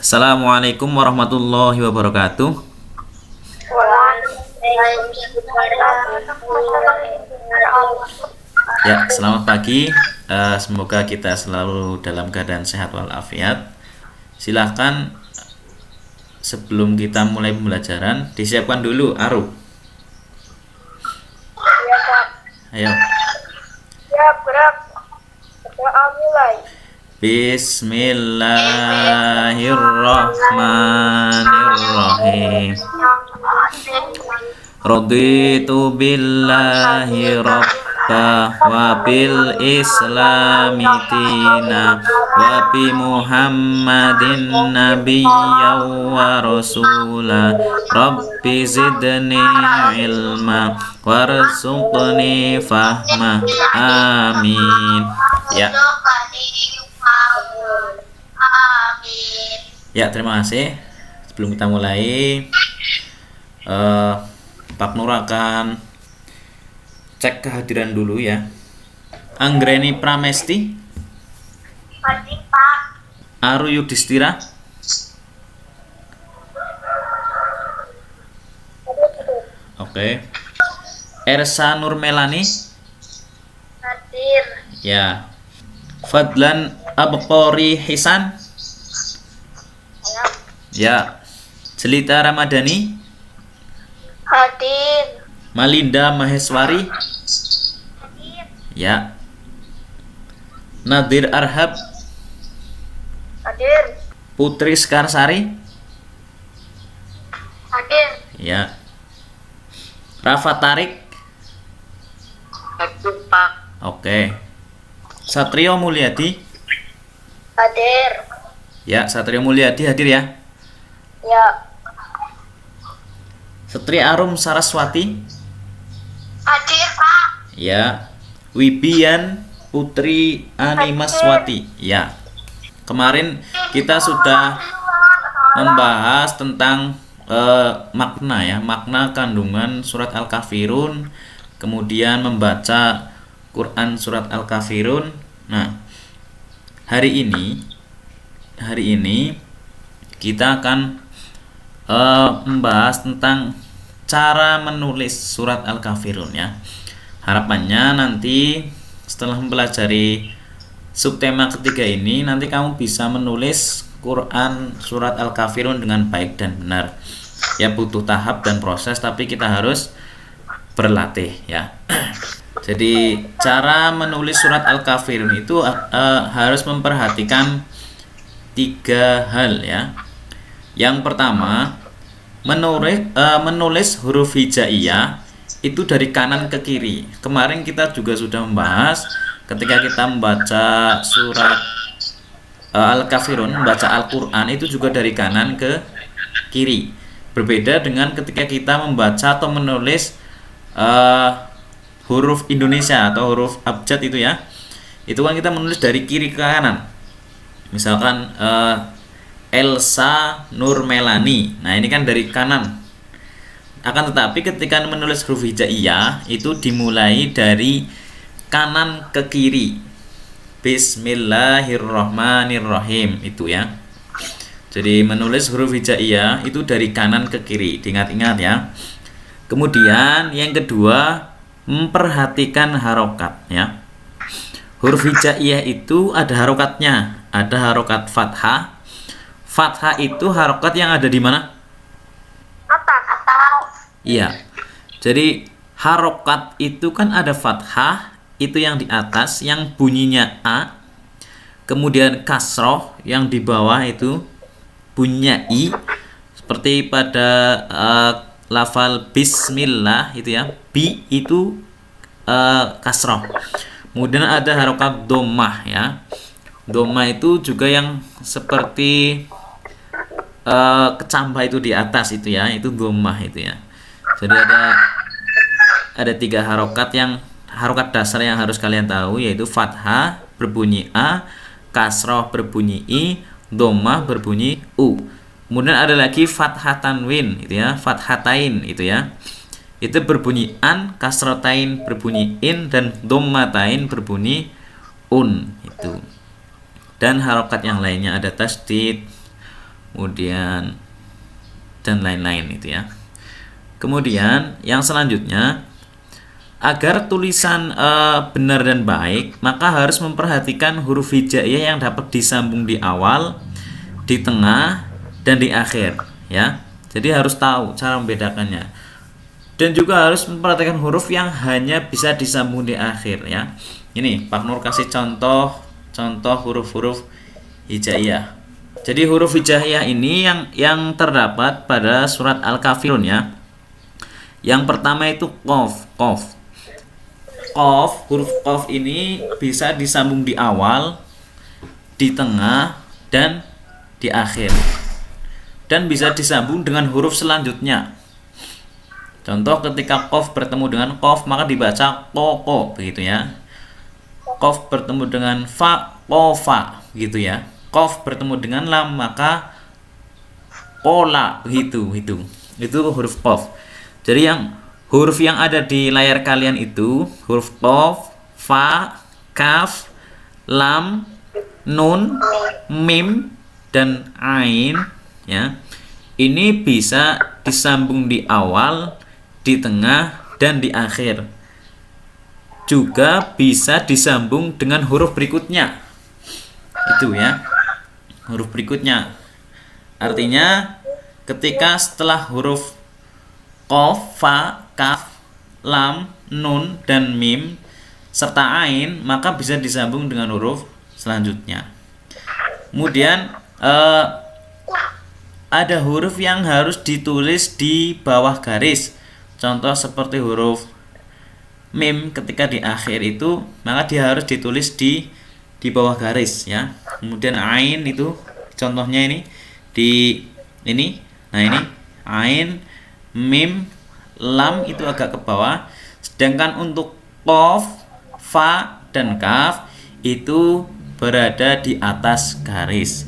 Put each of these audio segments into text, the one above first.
Assalamualaikum warahmatullahi wabarakatuh. Ya, selamat pagi. Semoga kita selalu dalam keadaan sehat walafiat. Silahkan sebelum kita mulai pembelajaran disiapkan dulu Aru. Ayo. Siap, gerak. Berdoa mulai. Bismillahirrahmanirrahim. Raditu billahi rabba wa bil islami tina wa bi muhammadin nabiyya wa rasula rabbi zidni ilma warzuqni fahma amin. Ya. Ya, terima kasih. Sebelum kita mulai, Pak Nur akan cek kehadiran dulu ya. Anggreni Pramesti, Hadir, Pak. Aru Yudhistira, oke. Ersa Nurmelani, Hadir. ya. Fadlan Abqori Hisan, Siap. ya. Jelita Ramadhani, Hadir. Malinda Maheswari, Hadir. ya. Nadir Arhab, Hadir. Putri Skarsari, Hadir. ya. Rafa Tarik, Hadir, Pak. oke. Satrio Mulyadi, Hadir. ya. Satrio Mulyadi hadir ya. Ya. Setri Arum Saraswati, Hadir, Pak. ya. Wibian Putri Animaswati, ya. Kemarin kita sudah membahas tentang makna ya, makna kandungan surat Al-Kafirun, kemudian membaca Quran surat Al-Kafirun. Nah, hari ini kita akan membahas tentang cara menulis surat Al-Kafirun ya. Harapannya nanti setelah mempelajari subtema ketiga ini, nanti kamu bisa menulis Quran surat Al-Kafirun dengan baik dan benar. Ya, butuh tahap dan proses, tapi kita harus berlatih ya. Jadi cara menulis surat Al-Kafirun itu harus memperhatikan 3 hal ya. Yang pertama, menulis huruf hijaiyah itu dari kanan ke kiri. Kemarin kita juga sudah membahas ketika kita membaca surat Al-Kafirun, membaca Al-Quran itu juga dari kanan ke kiri. Berbeda dengan ketika kita membaca atau menulis huruf Indonesia atau huruf abjad itu ya. Itu kan kita menulis dari kiri ke kanan. Misalkan Elsa Nurmelani. Nah, ini kan dari kanan. Akan tetapi ketika menulis huruf hijaiyah itu dimulai dari kanan ke kiri. Bismillahirrahmanirrahim itu ya. Jadi menulis huruf hijaiyah itu dari kanan ke kiri. Diingat-ingat ya. Kemudian yang kedua, memperhatikan harokat ya. Huruf hijaiyah itu ada harokatnya. Ada harokat fathah. Fathah itu harokat yang ada di mana? Atas. Iya. Jadi harokat itu kan ada fathah, itu yang di atas, yang bunyinya A. Kemudian kasroh yang di bawah itu bunyinya I. Seperti pada lafal bismillah itu ya. Bi itu kasroh. Kemudian ada harokat domah ya. Domah itu juga yang seperti kecambah itu di atas itu ya, itu domah itu ya. Jadi ada 3 harokat dasar yang harus kalian tahu, yaitu fathah berbunyi A, kasroh berbunyi I, domah berbunyi U. Kemudian ada lagi fathah tanwin itu ya, fathatain itu ya. Itu berbunyi an, kasrotain berbunyi in, dan dommatain berbunyi un itu. Dan harokat yang lainnya ada tasdid, kemudian dan lain-lain itu ya. Kemudian yang selanjutnya, agar tulisan benar dan baik, maka harus memperhatikan huruf hijaiyah yang dapat disambung di awal, di tengah, dan di akhir ya. Jadi harus tahu cara membedakannya. Dan juga harus memperhatikan huruf yang hanya bisa disambung di akhir ya. Ini Pak Nur kasih contoh huruf-huruf hijaiyah. Jadi huruf hijaiyah ini yang terdapat pada surat Al-Kafirun ya. Yang pertama itu qaf. Huruf qaf ini bisa disambung di awal, di tengah, dan di akhir. Dan bisa disambung dengan huruf selanjutnya. Contoh ketika qaf bertemu dengan qaf maka dibaca qoko begitu ya. Qaf bertemu dengan fa, qofa gitu ya. Qaf bertemu dengan lam maka qola begitu itu. Itu huruf qaf. Jadi huruf yang ada di layar kalian itu huruf qaf, fa, kaf, lam, nun, mim, dan ain ya. Ini bisa disambung di awal, di tengah, dan di akhir. Juga bisa disambung dengan huruf berikutnya. Itu ya. Huruf berikutnya. Artinya ketika setelah huruf qaf, fa, kaf, lam, nun, dan mim serta ain maka bisa disambung dengan huruf selanjutnya. Kemudian ada huruf yang harus ditulis di bawah garis. Contoh seperti huruf mim ketika di akhir itu maka dia harus ditulis di bawah garis ya. Kemudian ain itu contohnya ini di ini. Nah ini ain, mim, lam itu agak ke bawah. Sedangkan untuk qaf, fa, dan kaf itu berada di atas garis.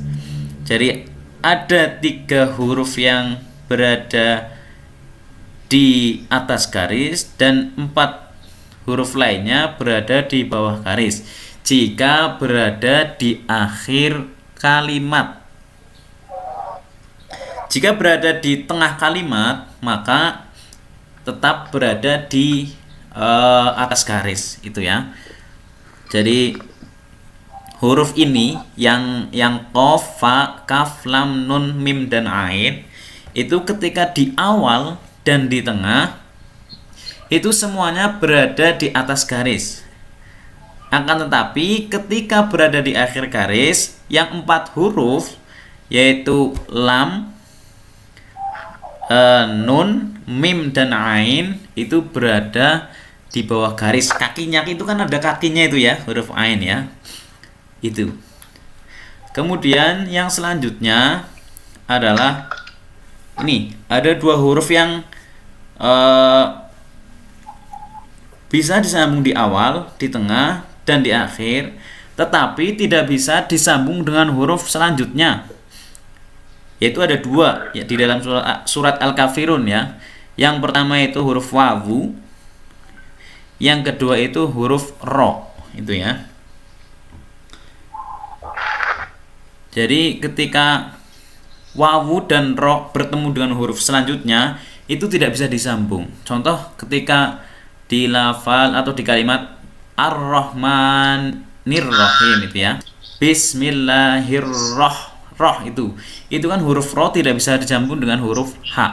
Jadi ada 3 huruf yang berada di atas garis dan 4 huruf lainnya berada di bawah garis jika berada di akhir kalimat. Jika berada di tengah kalimat maka tetap berada di atas garis itu ya. Jadi huruf ini yang qaf, fa, kaf, lam, nun, mim, dan ain itu ketika di awal dan di tengah itu semuanya berada di atas garis. Akan tetapi ketika berada di akhir garis yang 4 huruf yaitu lam, nun, mim, dan ain itu berada di bawah garis. Kakinya itu kan ada kakinya itu ya, huruf ain ya. Itu. Kemudian yang selanjutnya adalah ini, ada 2 huruf yang bisa disambung di awal, di tengah, dan di akhir, tetapi tidak bisa disambung dengan huruf selanjutnya. Yaitu ada 2 ya di dalam surat Al-Kafirun ya. Yang pertama itu huruf wawu, yang kedua itu huruf ro itu ya. Jadi ketika wawu dan ro bertemu dengan huruf selanjutnya itu tidak bisa disambung. Contoh ketika di lafal atau di kalimat Ar-Rahmanir-Rahim itu ya. Bismillahirrahmanirrahim itu kan huruf ro tidak bisa disambung dengan huruf h.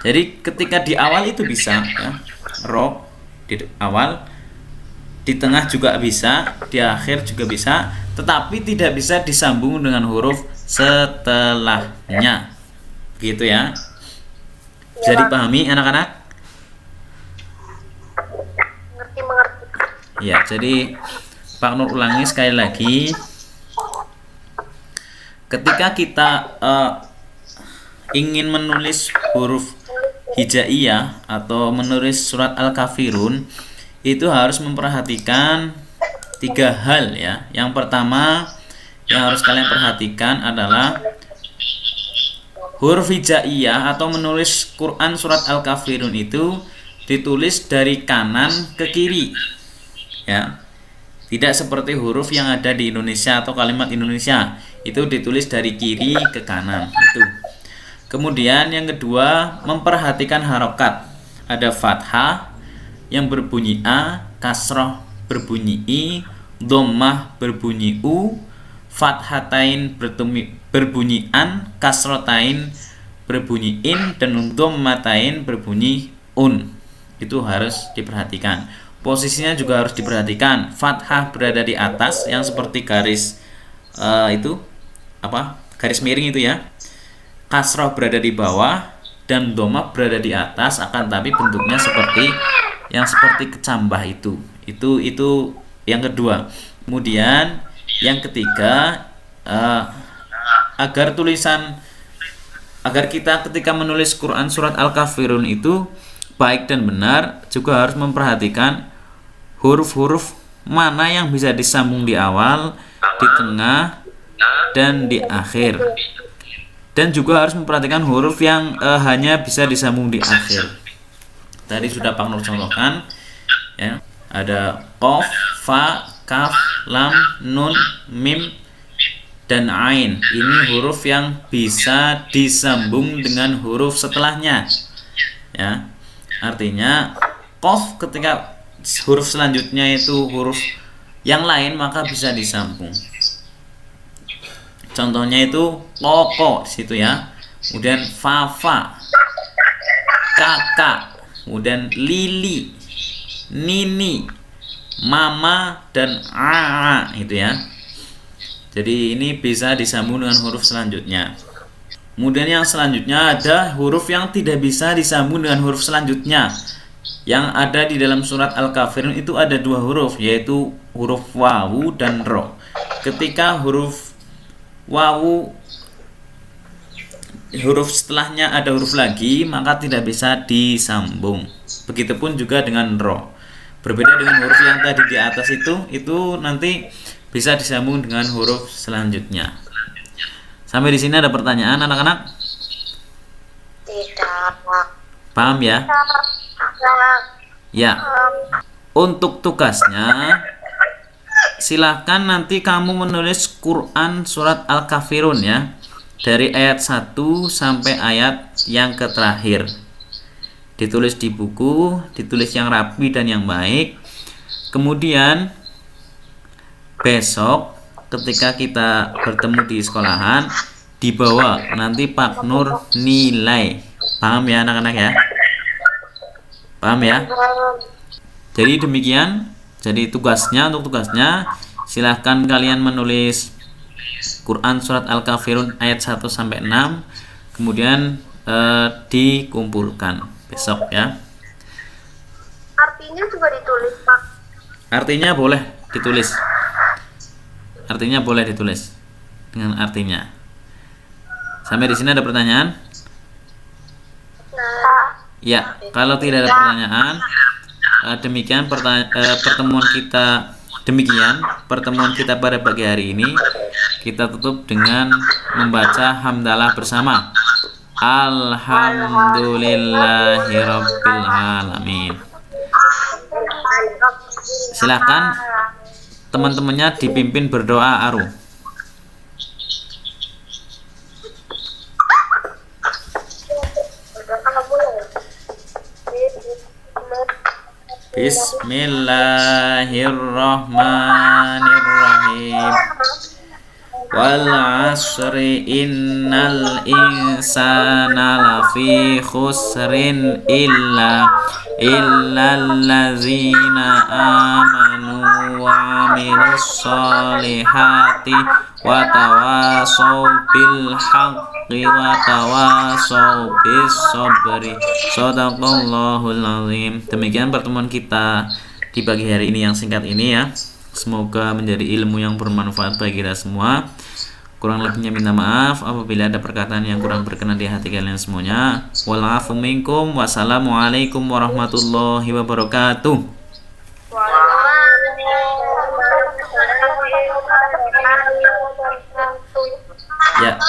Jadi ketika di awal itu bisa ya, ro di awal, di tengah juga bisa, di akhir juga bisa, tetapi tidak bisa disambung dengan huruf setelahnya. Gitu ya. Bisa dipahami anak-anak? Mengerti. Ya, jadi Pak Nur ulangi sekali lagi. Ketika kita ingin menulis huruf hijaiyah atau menulis surat Al-Kafirun itu harus memperhatikan 3 hal ya. Yang pertama yang harus kalian perhatikan adalah huruf hijaiyah atau menulis Quran surat Al-Kafirun itu ditulis dari kanan ke kiri ya, Tidak seperti huruf yang ada di Indonesia atau kalimat Indonesia, itu ditulis dari kiri ke kanan itu. Kemudian yang kedua, memperhatikan harokat. Ada fathah yang berbunyi A, kasroh berbunyi I, dhammah berbunyi U, fathatain berbunyi An, kasrotain berbunyi In, dan dhammatain berbunyi Un. Itu harus diperhatikan. Posisinya juga harus diperhatikan. Fathah berada di atas yang seperti garis garis miring itu ya. Kasroh berada di bawah dan dhammah berada di atas, akan tapi bentuknya seperti kecambah itu. Itu yang kedua. Kemudian yang ketiga, agar kita ketika menulis Quran surat Al-Kafirun itu baik dan benar, juga harus memperhatikan huruf-huruf mana yang bisa disambung di awal, di tengah, dan di akhir. Dan juga harus memperhatikan huruf yang hanya bisa disambung di akhir. Tadi sudah Pak Nur contohkan ya. Ada qaf, fa, kaf, lam, nun, mim, dan ain. Ini huruf yang bisa disambung dengan huruf setelahnya ya. Artinya qaf ketika huruf selanjutnya itu huruf yang lain, maka bisa disambung. Contohnya itu koko situ ya. Kemudian fafa, kakak, kemudian lili, nini, mama, dan a itu ya. Jadi ini bisa disambung dengan huruf selanjutnya. Kemudian yang selanjutnya ada huruf yang tidak bisa disambung dengan huruf selanjutnya. Yang ada di dalam surat Al-Kafirun itu ada dua huruf, yaitu huruf wawu dan ro. Ketika huruf wawu, huruf setelahnya ada huruf lagi, maka tidak bisa disambung. Begitupun juga dengan ro. Berbeda dengan huruf yang tadi di atas itu nanti bisa disambung dengan huruf selanjutnya. Sampai di sini ada pertanyaan anak-anak? Tidak. Paham ya? Ya. Untuk tugasnya, silahkan nanti kamu menulis Quran surat Al-Kafirun ya, dari ayat 1 sampai ayat yang terakhir. Ditulis di buku, ditulis yang rapi dan yang baik. Kemudian besok ketika kita bertemu di sekolahan, dibawa nanti Pak Nur nilai. Paham ya anak-anak ya? Paham ya? Jadi demikian. Jadi untuk tugasnya silahkan kalian menulis Quran surat Al-Kafirun ayat 1 sampai 6, kemudian dikumpulkan besok ya. Artinya juga ditulis, Pak. Artinya boleh ditulis. Artinya boleh ditulis dengan artinya. Sampai di sini ada pertanyaan? Ya, kalau tidak ada pertanyaan, demikian pertemuan kita. Demikian pertemuan kita pada pagi hari ini. Kita tutup dengan membaca hamdalah bersama. Alhamdulillahirabbil alamin. Silahkan teman-temannya dipimpin berdoa Aru. Bismillahirrahmanirrahim. Wal 'asri innal insana lafi khusrin illallazina amanu wa 'amilus solihati wa tawasaw bil haqqi wa tawasaw bis sabri. Shadaqallahul azim. Demikian pertemuan kita di pagi hari ini yang singkat ini ya. Semoga menjadi ilmu yang bermanfaat bagi kita semua. Kurang lebihnya minta maaf apabila ada perkataan yang kurang berkenan di hati kalian semuanya. Walafu minkum. Wassalamualaikum warahmatullahi wabarakatuh. Ya.